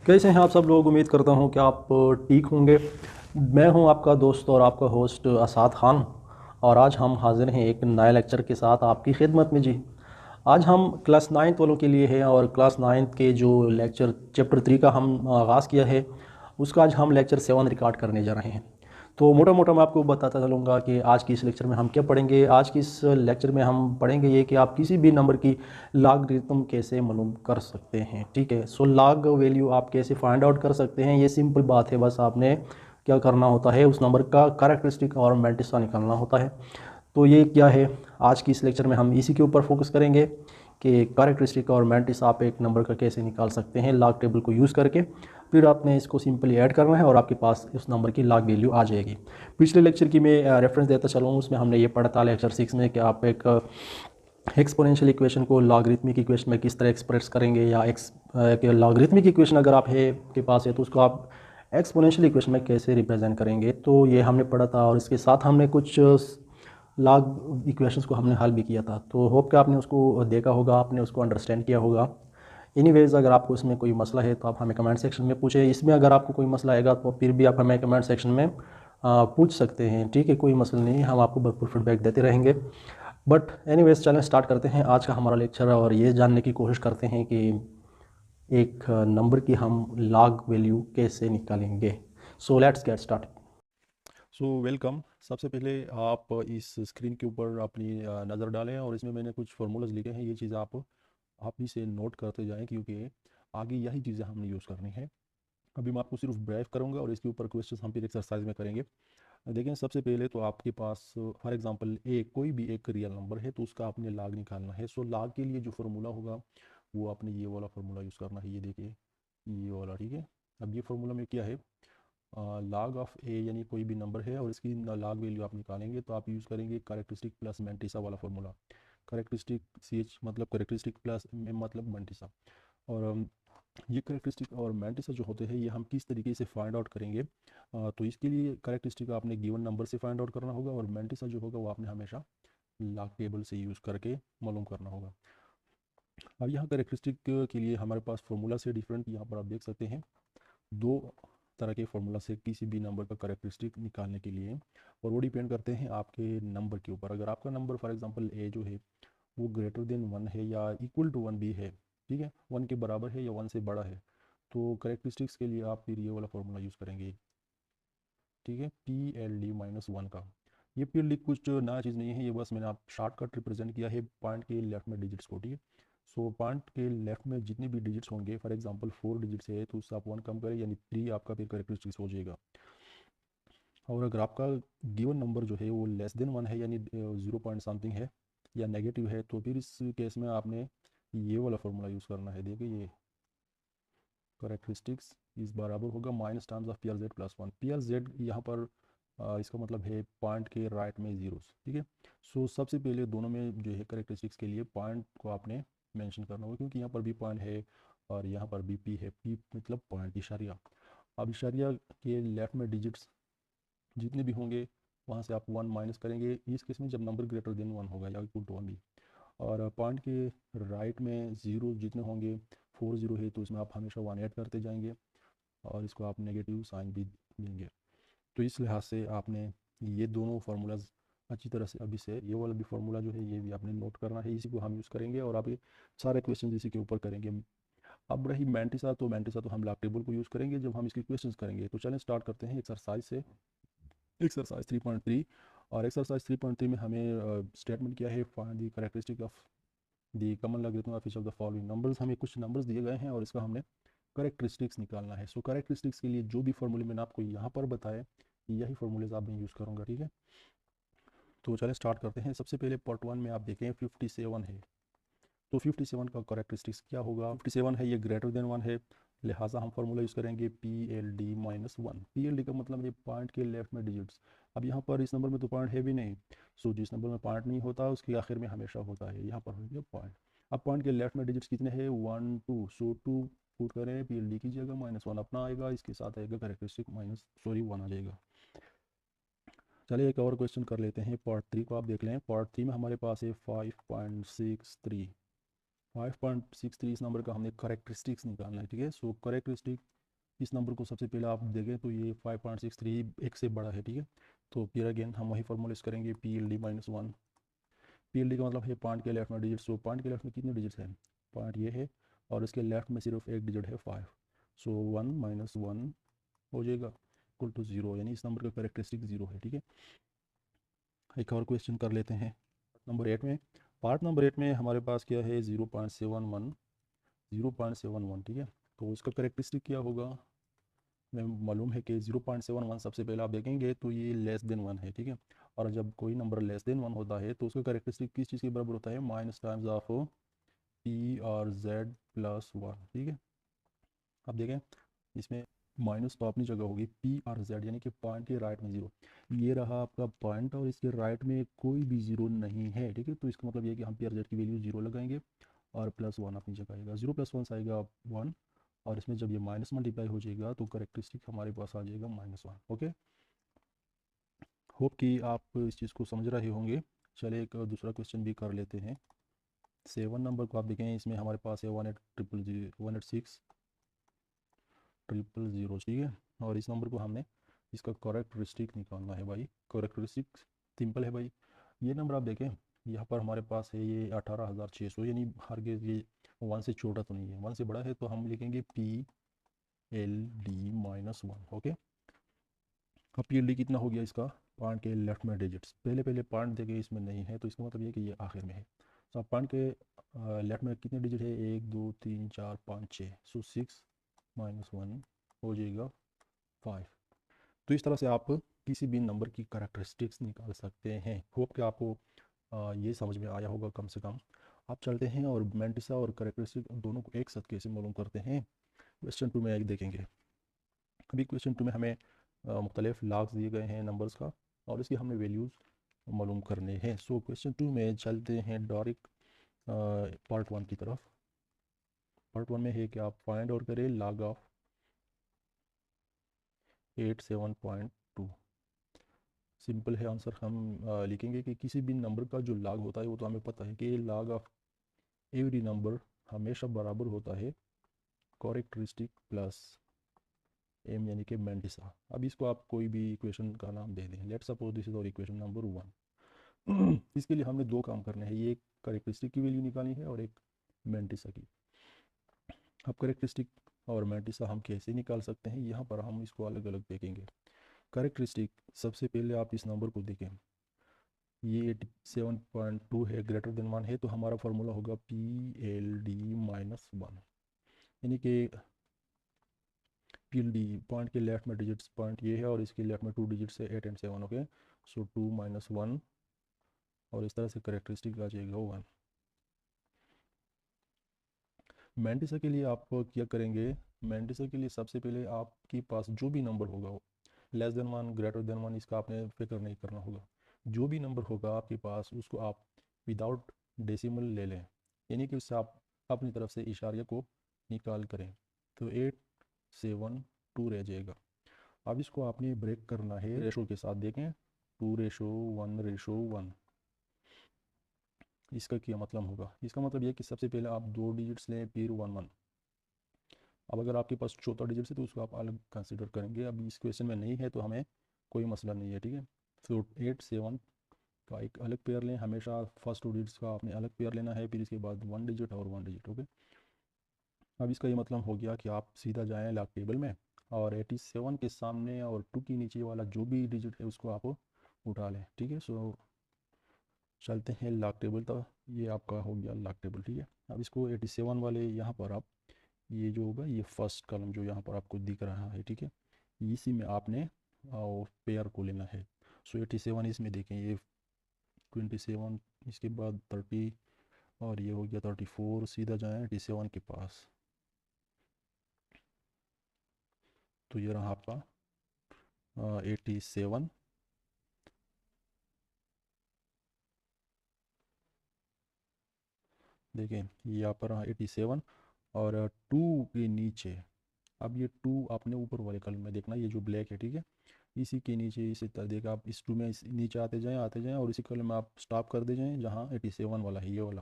कैसे हैं आप सब लोग। उम्मीद करता हूं कि आप ठीक होंगे। मैं हूं आपका दोस्त और आपका होस्ट असाद खान। और आज हम हाजिर हैं एक नए लेक्चर के साथ आपकी खिदमत में जी। आज हम क्लास नाइन्थ वालों के लिए हैं और क्लास नाइन्थ के जो लेक्चर चैप्टर 3 का हम आगाज़ किया है उसका आज हम लेक्चर 7 रिकॉर्ड करने जा रहे हैं। तो मोटा मोटा मैं आपको बताता चलूँगा कि आज की इस लेक्चर में हम क्या पढ़ेंगे। आज की इस लेक्चर में हम पढ़ेंगे ये कि आप किसी भी नंबर की लॉगरिथम कैसे मालूम कर सकते हैं। ठीक है, सो लॉग वैल्यू आप कैसे फाइंड आउट कर सकते हैं। ये सिंपल बात है, बस आपने क्या करना होता है, उस नंबर का कैरेक्टरिस्टिक और मैंटिसा निकालना होता है। तो ये क्या है, आज की इस लेक्चर में हम इसी के ऊपर फोकस करेंगे कि कैरेक्टरिस्टिक और मैंटिस आप एक नंबर का कैसे निकाल सकते हैं लॉग टेबल को यूज़ करके। फिर आपने इसको सिंपली ऐड करना है और आपके पास उस नंबर की लॉग वैल्यू आ जाएगी। पिछले लेक्चर की मैं रेफरेंस देता चलूँ, उसमें हमने ये पढ़ा था लेक्चर 6 में कि आप एक एक्सपोनेंशियल इक्वेशन को लॉगरिथमिक इक्वेशन में किस तरह एक्सप्रेस करेंगे, या लॉगरिथमिक इक्वेशन अगर आप है के पास है तो उसको आप एक्सपोनेंशियल इक्वेशन में कैसे रिप्रेजेंट करेंगे। तो ये हमने पढ़ा था और इसके साथ हमने कुछ लॉग इक्वेशंस को हमने हल भी किया था। तो होप कि आपने उसको देखा होगा, आपने उसको अंडरस्टैंड किया होगा। एनीवेज़, अगर आपको इसमें कोई मसला है तो आप हमें कमेंट सेक्शन में पूछें। इसमें अगर आपको कोई मसला आएगा तो फिर भी आप हमें कमेंट सेक्शन में पूछ सकते हैं। ठीक है, कोई मसला नहीं, हम आपको भरपूर फीडबैक देते रहेंगे। बट एनीवेज, चलें स्टार्ट करते हैं आज का हमारा लेक्चर और ये जानने की कोशिश करते हैं कि एक नंबर की हम लॉग वैल्यू कैसे निकालेंगे। So let's get start. So welcome. सबसे पहले आप इस स्क्रीन के ऊपर अपनी नज़र डालें और इसमें मैंने कुछ फार्मूलाज लिखे हैं। ये चीज़ें आप ही से नोट करते जाएं क्योंकि आगे यही चीज़ें हमने यूज़ करनी है। अभी मैं आपको सिर्फ ब्रीफ करूंगा और इसके ऊपर क्वेश्चंस हम फिर एक्सरसाइज में करेंगे। देखें, सबसे पहले तो आपके पास फॉर एग्जांपल कोई भी एक रियल नंबर है तो उसका आपने लॉग निकालना है। सो लॉग के लिए जो फार्मूला होगा वो आपने ये वाला फार्मूला यूज़ करना है। ये देखिए, ये वाला। ठीक है, अब ये फार्मूला में क्या है, लॉग ऑफ ए यानी कोई भी नंबर है और इसकी लॉग वैल्यू आप निकालेंगे तो आप यूज़ करेंगे कैरेक्टरिस्टिक प्लस मैंटिसा वाला फार्मूला। कैरेक्टरिस्टिक सी एच मतलब कैरेक्टरिस्टिक प्लस एम मतलब मैंटिसा। और ये कैरेक्टरिस्टिक और मैंटिसा जो होते हैं ये हम किस तरीके से फाइंड आउट करेंगे। तो इसके लिए कैरेक्टरिस्टिक आपने गिवन नंबर से फाइंड आउट करना होगा और मैंटिसा जो होगा वो आपने हमेशा लॉग टेबल से यूज़ करके मालूम करना होगा। अब यहाँ कैरेक्टरिस्टिक के लिए हमारे पास फार्मूला से डिफरेंट यहाँ पर आप देख सकते हैं दो तरह के फार्मूला से किसी भी नंबर का कैरेक्टरिस्टिक निकालने के लिए, और वो डिपेंड करते हैं आपके नंबर के ऊपर। अगर आपका नंबर फॉर एग्जांपल ए जो है वो ग्रेटर देन 1 है या इक्वल टू 1 भी है, ठीक है, 1 के बराबर है या 1 से बड़ा है, तो कैरेक्टरिस्टिक्स के लिए आप फिर ये वाला फार्मूला यूज़ करेंगे। ठीक है, P L D minus one का। ये पी एल डी कुछ नया चीज़ नहीं है, ये बस मैंने आप शॉर्टकट रिप्रेजेंट किया है पॉइंट के लेफ्ट में डिजिट्स को। ठीक है, सो पॉइंट के लेफ्ट में जितने भी डिजिट्स होंगे, फॉर एग्जांपल 4 डिजिट्स है तो उससे आप 1 कम करें यानी 3 आपका फिर कैरेक्टरिस्टिक्स हो जाएगा। और अगर आपका गिवन नंबर जो है वो लेस देन 1 है यानी 0 पॉइंट समथिंग है या नेगेटिव है, तो फिर इस केस में आपने ये वाला फार्मूला यूज़ करना है। देखिए, ये करेक्टरिस्टिक्स इस बराबर होगा minus times of P R Z plus one. P R Z यहाँ पर इसका मतलब है पॉइंट के राइट में जीरोस। ठीक है, सो सबसे पहले दोनों में जो है करेक्टरिस्टिक्स के लिए पॉइंट को आपने मेंशन करना होगा क्योंकि यहाँ पर भी पॉइंट है और यहाँ पर भी पी है। पी मतलब पॉइंट, इशारिया। अब इशारिया के लेफ्ट में डिजिट्स जितने भी होंगे वहाँ से आप 1 माइनस करेंगे इस केस में जब नंबर ग्रेटर देन 1 होगा या इक्वल टू 1 भी। और पॉइंट के राइट में ज़ीरो जितने होंगे, 4 ज़ीरो है तो इसमें आप हमेशा 1 ऐड करते जाएंगे और इसको आप नेगेटिव साइन भी देंगे। तो इस लिहाज से आपने ये दोनों फार्मूलाज अच्छी तरह से अभी से ये वाला भी फार्मूला जो है ये भी आपने नोट करना है, इसी को हम यूज़ करेंगे और आप ये सारे क्वेश्चन इसी के ऊपर करेंगे। अब रही मैंटिसा तो हम लॉग टेबल को यूज़ करेंगे जब हम इसके क्वेश्चन करेंगे। तो चलें स्टार्ट करते हैं एक्सरसाइज से। एक्सरसाइज 3.3, और एक्सरसाइज 3.3 में हमें स्टेटमेंट किया है find the characteristic of the common logarithm of each of the following numbers. हमें कुछ नंबर्स दिए गए हैं और इसका हमने करेक्टरिस्टिक्स निकालना है। सो करेक्टरिस्टिक्स के लिए जो भी फार्मूले मैंने आपको यहाँ पर बताया यही फार्मूलेज आप मैं यूज़ करूँगा। ठीक है, तो चलें स्टार्ट करते हैं। सबसे पहले पार्ट 1 में आप देखें 57 है, तो 57 का करेक्टरिस्टिक्स क्या होगा। 57 है, ये ग्रेटर देन 1 है, लिहाजा हम फार्मूला यूज़ करेंगे P L D minus one. P L D का मतलब ये पॉइंट के लेफ्ट में डिजिट्स। अब यहाँ पर इस नंबर में तो पॉइंट है भी नहीं, सो जिस नंबर में पॉइंट नहीं होता उसके आखिर में हमेशा होता है, यहाँ पर हो गया पॉइंट। अब पॉइंट के लेफ्ट में डिजिट्स कितने हैं, 1 2, सो 2 पुट करें, पी एल डी कीजिएगा, माइनस वन अपना आएगा, इसके साथ आएगा करेक्टरिस्टिक माइनस 1 आ जाएगा। चलिए एक और क्वेश्चन कर लेते हैं, पार्ट 3 को आप देख लें। पार्ट 3 में हमारे पास है 5.63। 5.63 इस नंबर का हमने करेक्टरिस्टिक्स निकालना है, ठीक है। सो करेक्टरिस्टिक इस नंबर को सबसे पहले आप देखें तो ये 5.63 एक से बड़ा है, ठीक है। तो फिर अगेन हम वही फॉर्मूला यूज़ करेंगे, PLD-1। PLD का मतलब है पॉइंट के लेफ्ट में डिजिट। सो पॉइंट के लेफ्ट में कितने डिजिट्स हैं, पॉइंट ये है और इसके लेफ्ट में सिर्फ एक डिजिट है 5। सो 1 - 1 हो जाएगा इक्वल टू 0, यानी इस नंबर का करेक्टरिस्टिक 0 है, ठीक है। एक और क्वेश्चन कर लेते हैं पार्ट नंबर 8 में हमारे पास क्या है, 0.71, 0.71, ठीक है। तो इसका करेक्टरिस्टिक क्या होगा, हमें मालूम है कि 0.71 सबसे पहले आप देखेंगे तो ये लेस देन 1 है, ठीक है। और जब कोई नंबर लेस देन 1 होता है तो उसका करेक्टरिस्टिक किस चीज़ के बराबर होता है, माइनस टाइम्स ऑफ P/Z+1, ठीक है। अब देखें इसमें माइनस तो अपनी जगह होगी, P/Z यानी कि पॉइंट के राइट में 0, ये रहा आपका पॉइंट और इसके राइट में कोई भी 0 नहीं है, ठीक है। तो इसका मतलब ये है कि हम P/Z की वैल्यू 0 लगाएंगे और +1 अपनी जगह आएगा, 0 + 1 आएगा 1, और इसमें जब ये माइनस मल्टीप्लाई हो जाएगा तो करेक्टरिस्टिक हमारे पास आ जाएगा -1। ओके, होप कि आप इस चीज़ को समझ रहे होंगे। चलिए एक दूसरा क्वेश्चन भी कर लेते हैं। 7 नंबर को आप देखें, इसमें हमारे पास है 186,000, ठीक है। और इस नंबर को हमने इसका करेक्टरिस्टिक निकालना है भाई। करेक्टरिस्टिक सिंपल है भाई, ये नंबर आप देखें यहाँ पर हमारे पास है ये 18,600, यानी हर के ये 1 से छोटा तो नहीं है, 1 से बड़ा है, तो हम लिखेंगे PLD-1। ओके, अब PLD कितना हो गया इसका, पॉइंट के लेफ्ट में डिजिट्स, पहले पॉइंट देखे इसमें नहीं है तो इसका मतलब ये कि ये आखिर में है। तो अब पॉइंट के लेफ्ट में कितने डिजिट है, 1 2 3 4 5 6, सो 6 - 1 हो जाएगा 5। तो इस तरह से आप किसी भी नंबर की करेक्टरिस्टिक्स निकाल सकते हैं। होप कि आपको ये समझ में आया होगा कम से कम। आप चलते हैं और मैंटिसा और करेक्टरिस्टिक दोनों को एक साथ कैसे मालूम करते हैं, क्वेश्चन 2 में एक देखेंगे। अभी क्वेश्चन 2 में हमें मुख्तलिफ लॉग्स दिए गए हैं नंबर्स का और इसकी हमें वैल्यूज़ मालूम करने हैं। सो क्वेश्चन 2 में चलते हैं डायरेक्ट पार्ट 1 की तरफ। पार्ट 1 में है कि आप फाइंड और करें लॉग ऑफ 87.2। सिंपल है आंसर, हम लिखेंगे कि किसी भी नंबर का जो लॉग होता है वो तो हमें पता है कि लॉग ऑफ एवरी नंबर हमेशा बराबर होता है करेक्टरिस्टिक प्लस एम, यानी कि मैंटिसा। अब इसको आप कोई भी इक्वेशन का नाम दे दें, लेट्स सपोज दिस इज और इक्वेशन नंबर 1। इसके लिए हमने दो काम करने हैं, ये एक करेक्टरिस्टिक की वैल्यू निकालनी है और एक मैंटिसा की। अब करेक्टरिस्टिक और मैंटिसा हम कैसे निकाल सकते हैं, यहाँ पर हम इसको अलग अलग देखेंगे। करेक्टरिस्टिक, सबसे पहले आप इस नंबर को देखें, ये 87.2 है, ग्रेटर देन 1 है, तो हमारा फार्मूला होगा PLD-1, यानी कि PLD पॉइंट के लेफ्ट में डिजिट्स, पॉइंट ये है और इसके लेफ्ट में 2 डिजिट्स है 8 और 7। ओके, सो 2 - 1 और इस तरह से करेक्टरिस्टिक आ जाएगा 1। मैंटिसा के लिए आप क्या करेंगे, मैंटिसा के लिए सबसे पहले आपके पास जो भी नंबर होगा, लेस देन 1 ग्रेटर देन 1, इसका आपने फिक्र नहीं करना होगा। जो भी नंबर होगा आपके पास उसको आप विदाउट डेसिमल ले लें, यानी कि उससे आप अपनी तरफ से इशारे को निकाल करें, तो 872 रह जाएगा। अब इसको आपने ब्रेक करना है रेशो के साथ, देखें 2:1:1। इसका क्या मतलब होगा, इसका मतलब यह कि सबसे पहले आप 2 डिजिट्स लें फिर 1 1। अब अगर आपके पास चौथा डिजिट है तो उसको आप अलग कंसिडर करेंगे, अब इस क्वेश्चन में नहीं है तो हमें कोई मसला नहीं है, ठीक है। तो 8 7 का एक अलग पेयर लें, हमेशा फर्स्ट 2 डिजिट्स का आपने अलग पेयर लेना है, फिर इसके बाद 1 डिजिट और 1 डिजिट। ओके, अब इसका ये मतलब हो गया कि आप सीधा जाएँ लॉग टेबल में और 87 के सामने और 2 के नीचे वाला जो भी डिजिट है उसको आप उठा लें, ठीक है। सो चलते हैं लॉग टेबल तक, ये आपका हो गया लॉग टेबल, ठीक है। अब इसको 87 वाले यहाँ पर आप, ये जो होगा ये फर्स्ट कॉलम जो यहाँ पर आपको दिख रहा है, ठीक है, इसी में आपने पेयर को लेना है। सो 87 इसमें देखें, ये 27, इसके बाद 30 और ये हो गया 34, सीधा जाएँ 87 के पास, तो ये रहा आपका 87। देखें ये यहाँ पर 87 और 2 के नीचे, अब ये 2 आपने ऊपर वाले कॉलम में देखना, ये जो ब्लैक है, ठीक है, इसी के नीचे इसी तरह देखा आप इस 2 में नीचे आते जाएं और इसी कॉलम में आप स्टॉप कर दे जाएं जहाँ 87 वाला है, ये वाला।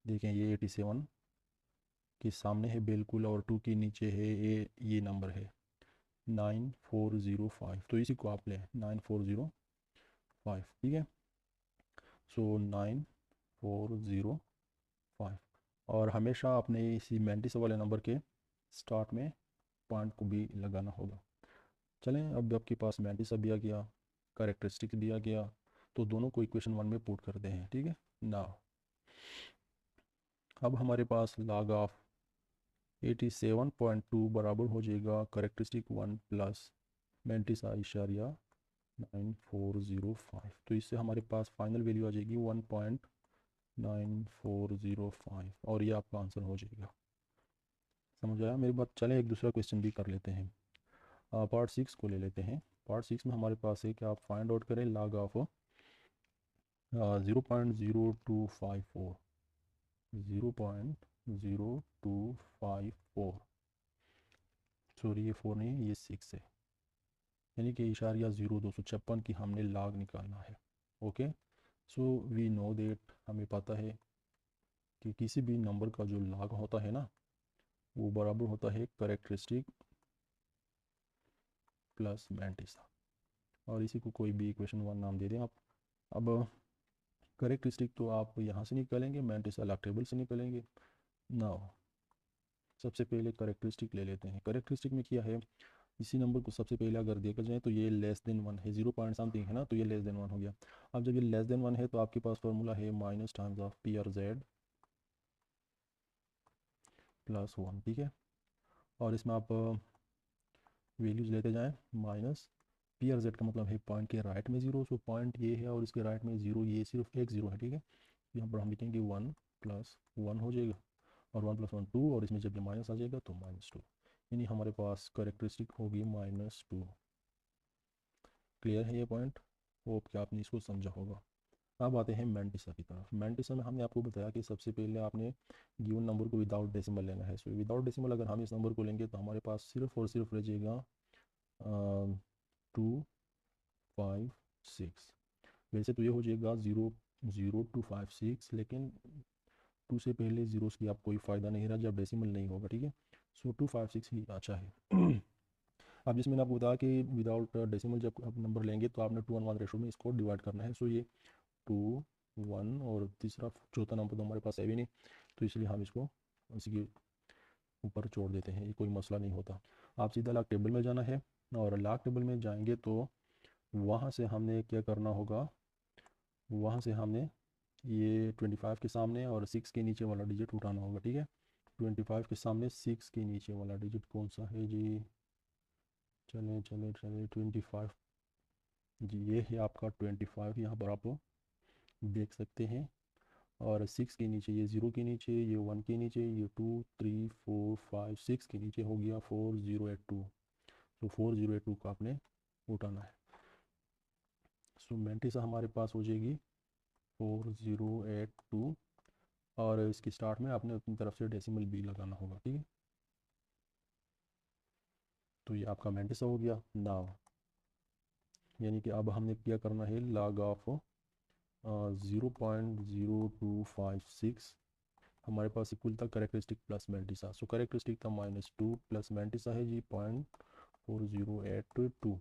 देखें ये 87 के सामने है बिल्कुल और 2 के नीचे है ये नंबर है 9405, तो इसी को आप लें 9405, ठीक है। सो 9405, और हमेशा अपने इसी मैंटिस वाले नंबर के स्टार्ट में पॉइंट को भी लगाना होगा। चलें, अब आपके पास मैंटिस भी आ गया, कैरेक्टरिस्टिक्स भी आ गया, तो दोनों को इक्वेशन 1 में पुट करते हैं, ठीक है ना। अब हमारे पास log ऑफ 87.2 बराबर हो जाएगा कैरेक्टरिस्टिक 1 प्लस मैंटिस इशारिया 9405, तो इससे हमारे पास फाइनल वैल्यू आ जाएगी 1.9405, और ये आपका आंसर हो जाएगा। समझ आया मेरी बात। चलें एक दूसरा क्वेश्चन भी कर लेते हैं, पार्ट 6 को ले लेते हैं। पार्ट 6 में हमारे पास है कि आप फाइंड आउट करें log ऑफ 0.0254, 0.0254, सॉरी ये 4 नहीं है, ये 6 है, यानी कि इशारिया 0.256 की हमने log निकालना है। Okay, so we know that, हमें पता है कि किसी भी नंबर का जो log होता है ना, वो बराबर होता है कैरेक्टरिस्टिक प्लस मैंटिसा, और इसी को कोई भी इक्वेशन 1 नाम दे दें आप। अब कैरेक्टरिस्टिक तो आप यहाँ से निकालेंगे, मैंटिसा अलग टेबल से निकालेंगे ना। सबसे पहले कैरेक्टरिस्टिक ले लेते हैं। कैरेक्टरिस्टिक में क्या है, इसी नंबर को सबसे पहले अगर देखा जाए तो ये लेस देन 1 है, 0 पॉइंट समथिंग है ना, तो ये लेस देन 1 हो गया। अब जब ये लेस देन 1 है तो आपके पास फार्मूला है minus times of P R Z plus 1, ठीक है। और इसमें आप वैल्यूज लेते जाएं, माइनस पी आर जेड का मतलब है पॉइंट के राइट में 0, सो पॉइंट ये है और इसके राइट में 0, ये सिर्फ एक 0 है, ठीक है। यहाँ पर हम लिखेंगे 1 प्लस 1 हो जाएगा, और 1 प्लस 1 2, और इसमें जब ये माइनस आ जाएगा तो -2, यानी हमारे पास कैरेक्टरिस्टिक होगी -2। क्लियर है ये पॉइंट, होप कि आपने इसको समझा होगा। अब आते हैं मैंटिसा की तरफ। मैंटिसा में हमने आपको बताया कि सबसे पहले आपने गिवन नंबर को विदाउट डेसिमल लेना है। सो विदाउट डेसिमल अगर हम इस नंबर को लेंगे तो हमारे पास सिर्फ और सिर्फ रह जाएगा 256। वैसे तो ये हो जाएगा 00256, लेकिन 2 से पहले जीरोस की आप कोई फ़ायदा नहीं रहा जब डेसिमल नहीं होगा, ठीक है। सो 256 ही अच्छा है। अब जिसमें मैंने आपको बताया कि विदाउट डेसिमल जब आप नंबर लेंगे तो आपने 2:1 रेशो में इसको डिवाइड करना है। सो ये 2 1, और तीसरा चौथा नंबर तो हमारे पास है भी नहीं, तो इसलिए हम इसको इसी के ऊपर छोड़ देते हैं, ये कोई मसला नहीं होता। आप सीधा लाख टेबल में जाना है, और लाख टेबल में जाएंगे तो वहाँ से हमने क्या करना होगा, वहाँ से हमने ये 25 के सामने और 6 के नीचे वाला डिजिट उठाना होगा, ठीक है। 25 के सामने 6 के नीचे वाला डिजिट कौन सा है जी, चले चले चले 25 जी, ये है आपका 25, यहाँ पर आप देख सकते हैं। और 6 के नीचे ये 0 के नीचे, ये 1 के नीचे, ये 2 3 4 5 6 के नीचे हो गया 4082, तो 4082 को आपने उठाना है। सो मैंटिसा हमारे पास हो जाएगी 4082, और इसकी स्टार्ट में आपने अपनी तरफ से डेसिमल भी लगाना होगा, ठीक है। तो ये आपका मैंटिसा हो गया नाउ, यानी कि अब हमने क्या करना है, log ऑफ 0.0256 हमारे पास इक्वल था कैरेक्टरिस्टिक प्लस मैंटिसा। सो कैरेक्टरिस्टिक था -2 प्लस मैंटिसा है जी 0.4082,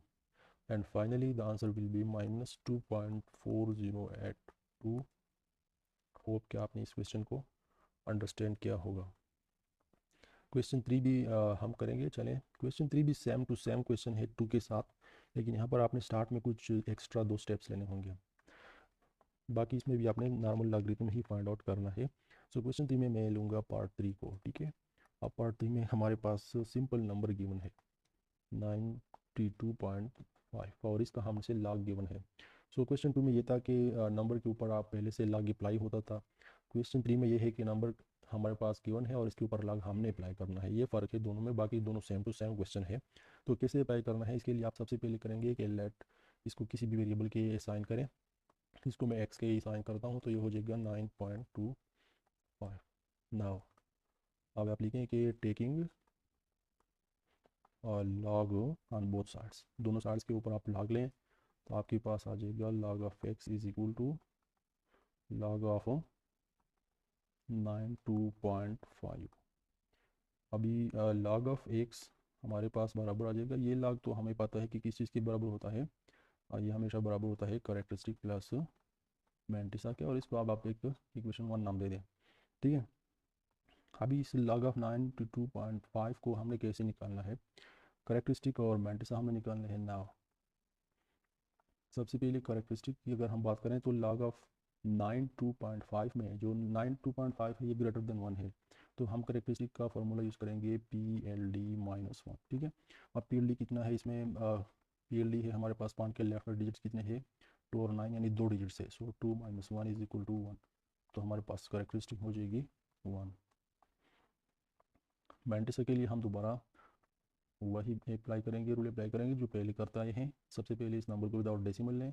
and finally the answer will be -2.4082। Hope कि आपने इस क्वेश्चन को अंडरस्टैंड किया होगा। क्वेश्चन 3 भी हम करेंगे। चलें, क्वेश्चन 3 भी सेम टू सेम क्वेश्चन है 2 के साथ, लेकिन यहाँ पर आपने स्टार्ट में कुछ एक्स्ट्रा 2 स्टेप्स लेने होंगे, बाकी इसमें भी आपने नॉर्मल लॉगरिथम ही फाइंड आउट करना है। सो क्वेश्चन 3 में मैं लूँगा पार्ट 3 को, ठीक है। अब पार्ट 3 में हमारे पास सिंपल नंबर गिवन है 92.5, और इसका हमसे लॉग गिवन है। सो क्वेश्चन 2 में ये था कि नंबर के ऊपर आप पहले से लॉग अप्लाई होता था। क्वेश्चन 3 में ये है कि नंबर हमारे पास गिवन है और इसके ऊपर लॉग हमने अप्लाई करना है। ये फ़र्क है दोनों में, बाकी दोनों सेम टू सेम क्वेश्चन है। तो कैसे अप्लाई करना है, इसके लिए आप सबसे पहले करेंगे कि लेट इसको किसी भी वेरिएबल के असाइन करें। इसको मैं एक्स के असाइन करता हूँ, तो ये हो जाएगा 9.25। नाउ अब आप लिखें कि टेकिंग और लॉग ऑन बोथ साइड्स, दोनों साइड्स के ऊपर आप लॉग लें, तो आपके पास आ जाएगा log of x is equal to log of 92.5। अभी log ऑफ x हमारे पास बराबर आ जाएगा, ये log तो हमें पता है कि किस चीज़ के बराबर होता है, ये हमेशा बराबर होता है करेक्टरिस्टिक प्लस मैंटिसा के, और इसको अब आप एक इक्वेशन 1 नाम दे दें, ठीक है। अभी इस log ऑफ 92.5 को हमने कैसे निकालना है, करेक्टरिस्टिक और मैंटिसा हमें निकालना है नाउ। सबसे पहले करेक्टरिस्टिक की अगर हम बात करें तो log ऑफ 92.5 में जो 92.5 है ये ग्रेटर देन 1 है, तो हम करेक्टरिस्टिक का फॉर्मूला यूज़ करेंगे PLD-1, ठीक है। अब PLD कितना है इसमें, PLD है हमारे पास पॉइंट के लेफ्ट डिजिट्स कितने हैं 2 और 9, यानी 2 डिजिट्स है, सो 2 - 1 इज इक्वल टू 1, तो हमारे पास करेक्टरिस्टिक हो जाएगी 1। मैंटिसा के लिए हम दोबारा वही अप्लाई करेंगे, रूल अप्लाई करेंगे जो पहले करता आए हैं। सबसे पहले इस नंबर को विदाउट डेसिमल लें,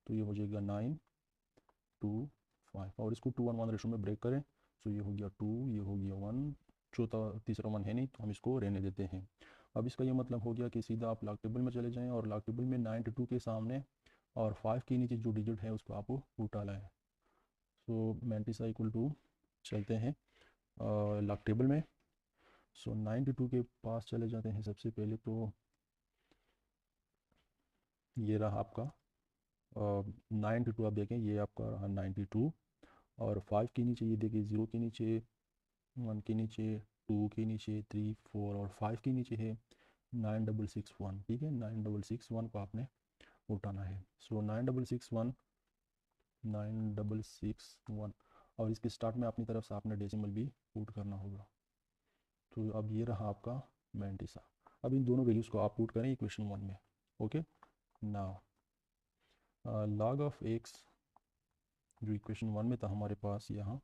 तो ये हो जाएगा 925, और इसको 2 1 1 रेशो में ब्रेक करें, तो ये हो गया 2, ये हो गया 1, चौथा तीसरा 1 है नहीं तो हम इसको रहने देते हैं। अब इसका ये मतलब हो गया कि सीधा आप लॉग टेबल में चले जाएं और लॉग टेबल में 92 के सामने और 5 के नीचे जो डिजिट है उसको आप उल्टा लाएँ। सो मैंटिसा इक्वल टू चलते हैं लॉग टेबल में, सो 92 के पास चले जाते हैं सबसे पहले, तो ये रहा आपका 92, आप देखें ये आपका रहा 92, और 5 के नीचे ये देखिए 0 के नीचे, 1 के नीचे, 2 के नीचे, 3 4 और 5 के नीचे है 9661, ठीक है। 9661 को आपने उठाना है, सो 9661, 9661, और इसके स्टार्ट में अपनी तरफ से आपने डेसिमल भी पुट करना होगा। तो अब ये रहा आपका मैंटिसा। अब इन दोनों वैल्यूज़ को आप पुट करें इक्वेशन 1 में, okay. Now log of x जो इक्वेशन 1 में था हमारे पास, यहाँ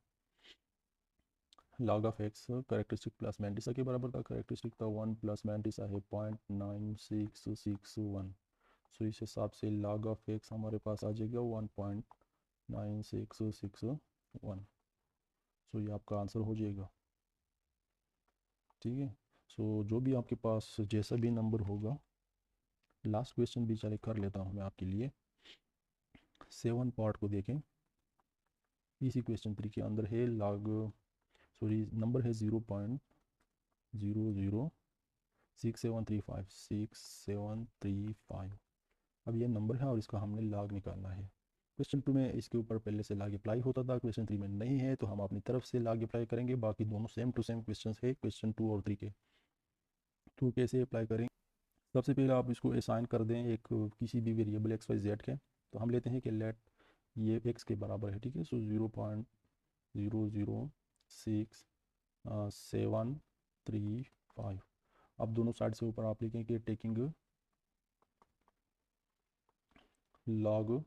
log of x characteristic plus mantissa के बराबर था, करेक्टरिस्टिक था 1 प्लस मैंटिसा है 0.9661, सो इस हिसाब से log ऑफ x हमारे पास आ जाएगा 1.9661, सो ये आपका आंसर हो जाएगा, ठीक है। सो जो भी आपके पास जैसा भी नंबर होगा, लास्ट क्वेश्चन भी चले कर लेता हूँ मैं आपके लिए। 7 पार्ट को देखें, इसी क्वेश्चन 3 के अंदर है नंबर है 0.006735 अब ये नंबर है और इसका हमने लॉग निकालना है। क्वेश्चन 2 में इसके ऊपर पहले से लॉग अप्लाई होता था, क्वेश्चन 3 में नहीं है, तो हम अपनी तरफ से लॉग अप्लाई करेंगे। बाकी दोनों सेम टू सेम क्वेश्चन है क्वेश्चन 2 और 3 के। तो कैसे अप्लाई करेंगे, सबसे पहले आप इसको असाइन कर दें एक किसी भी वेरिएबल XYZ के, तो हम लेते हैं कि लेट ये x के बराबर है, ठीक है। सो 0.0066735, अब दोनों साइड से ऊपर आप लिखें कि taking log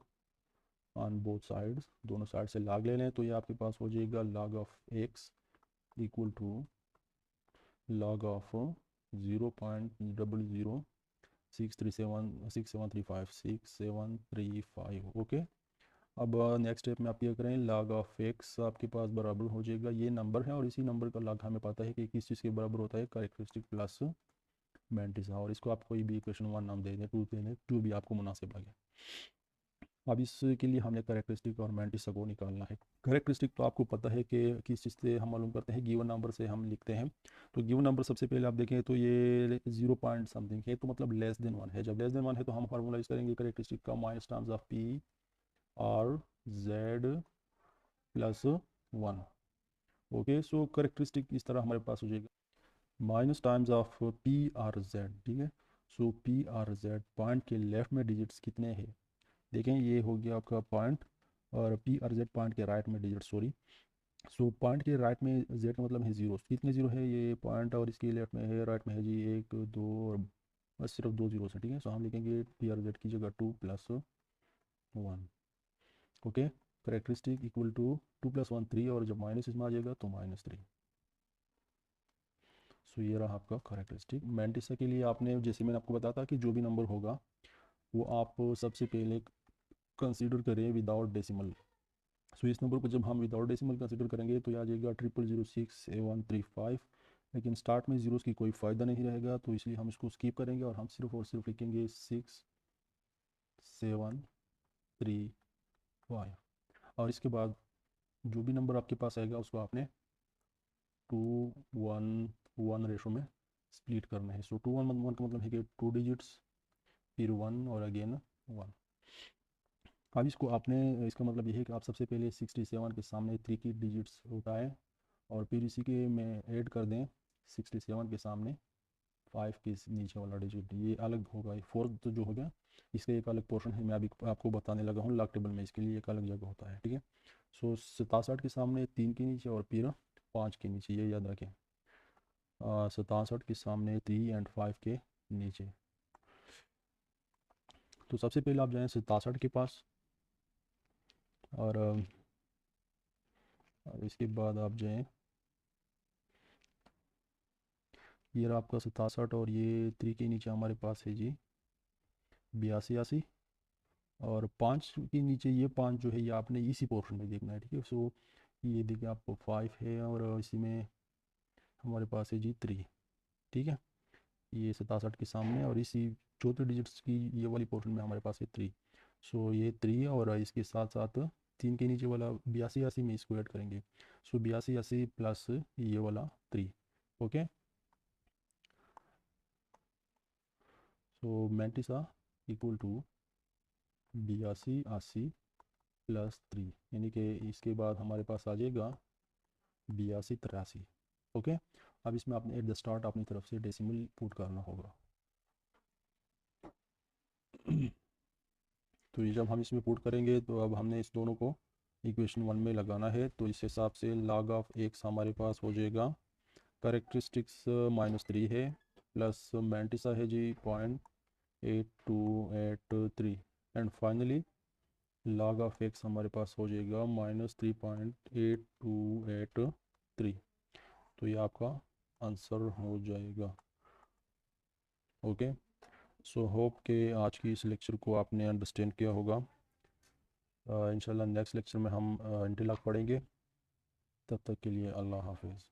on both sides, दोनों साइड से लॉग ले लें, तो ये आपके पास हो जाएगा log of x equal to log of 0.006735 okay. अब नेक्स्ट स्टेप में आप ये करें, log ऑफ x आपके पास बराबर हो जाएगा, ये नंबर है और इसी नंबर का log हमें पता है कि किस चीज़ के बराबर होता है, करेक्टरिस्टिक प्लस मैंटिसा, और इसको आप कोई भी इक्वेशन 1 नाम दे दें, 2 दे दें, जो भी आपको मुनासिब लगे। अब इसके लिए हमें करेक्टरिस्टिक और मैंटिसा को निकालना है। करेक्टरिस्टिक तो आपको पता है कि किस चीज़ से हम मालूम करते हैं, गिवन नंबर से हम लिखते हैं। तो गिवन नंबर सबसे पहले आप देखें तो ये 0 पॉइंट समथिंग है, तो मतलब लेस देन 1 है। जब लेस देन 1 है तो हम फार्मूला यूज़ करेंगे करेक्टरिस्टिक का minus terms of P/Z plus 1, okay. So characteristic इस तरह हमारे पास हो जाएगा माइनस टाइम्स ऑफ P/Z, ठीक है। सो P/Z पॉइंट के लेफ्ट में डिजिट्स कितने हैं, देखें ये हो गया आपका पॉइंट, और P/Z पॉइंट के राइट में डिजिट, सॉरी। सो पॉइंट के राइट में Z का मतलब है जीरो, कितने जीरो है ये पॉइंट, और इसके लेफ्ट में है, राइट में है जी 1 2 और बस सिर्फ 2 जीरो है, ठीक है। सो हम लिखेंगे P/Z की जगह 2 + 1, ओके। करेक्टरिस्टिक इक्वल टू 2 + 1 3, और जब माइनस इसमें आ जाएगा तो -3। सो ये रहा आपका करेक्टरिस्टिक। मैंटिसा के लिए आपने, जैसे मैंने आपको बताया था कि जो भी नंबर होगा वो आप सबसे पहले कंसीडर करें विदाउट डेसिमल। सो इस नंबर को जब हम विदाउट डेसिमल कंसीडर करेंगे तो ये आ जाएगा 0006735, लेकिन स्टार्ट में जीरोस की कोई फ़ायदा नहीं रहेगा, तो इसलिए हम इसको स्किप करेंगे और हम सिर्फ और सिर्फ लिखेंगे 6735, और इसके बाद जो भी नंबर आपके पास आएगा उसको आपने 2:1 रेशो में स्प्लिट करना है। सो 2:1 का मतलब है कि 2 डिजिट्स फिर 1 और अगेन 1। अब इसको आपने, इसका मतलब ये है कि आप सबसे पहले 67 के सामने 3 की डिजिट्स उठाएं और फिर इसी के में ऐड कर दें 67 के सामने 5 के नीचे वाला डिजिट, ये अलग होगा। ये फोर्थ तो जो हो गया इसका एक अलग पोर्शन है, मैं अभी आपको बताने लगा हूँ लॉग टेबल में, इसके लिए एक अलग जगह होता है, ठीक है। सो 67 के सामने 3 के नीचे और फिर 5 के नीचे, ये याद रखें। 67 के सामने 3 एंड 5 के नीचे। तो सबसे पहले आप जाएँ 67 के पास और इसके बाद आप जाएँ, ये रहा आपका 67 और ये 3 के नीचे हमारे पास है जी 82 और 5 के नीचे ये 5 जो है ये आपने इसी पोर्शन में देखना है, ठीक है। सो ये देखिए आपको 5 है और इसी में हमारे पास है जी 3, ठीक है। ये 67 के सामने और इसी चौथे डिजिट्स की ये वाली पोर्शन में हमारे पास है 3। सो ये 3 और इसके साथ साथ 3 के नीचे वाला 82 में इसको ऐड करेंगे। सो 82 प्लस ये वाला 3, okay. So 95 equal to 82 plus 3, यानी कि इसके बाद हमारे पास आ जाएगा 82 ओके। अब इसमें आपने एट द स्टार्ट अपनी तरफ से डेसिमल पुट करना होगा। तो ये जब हम इसमें पुट करेंगे तो अब हमने इस दोनों को इक्वेशन 1 में लगाना है। तो इस हिसाब से log ऑफ x हमारे पास हो जाएगा, करेक्टरिस्टिक्स -3 है प्लस मैंटिसा है जी 0.8283 and finally log of x हमारे पास हो जाएगा -3.8283। तो ये आपका आंसर हो जाएगा, ओके। सो होप के आज की इस लेक्चर को आपने अंडरस्टैंड किया होगा। इंशाल्लाह नेक्स्ट लेक्चर में हम इंटीलॉग पढ़ेंगे। तब तक के लिए अल्लाह हाफिज़।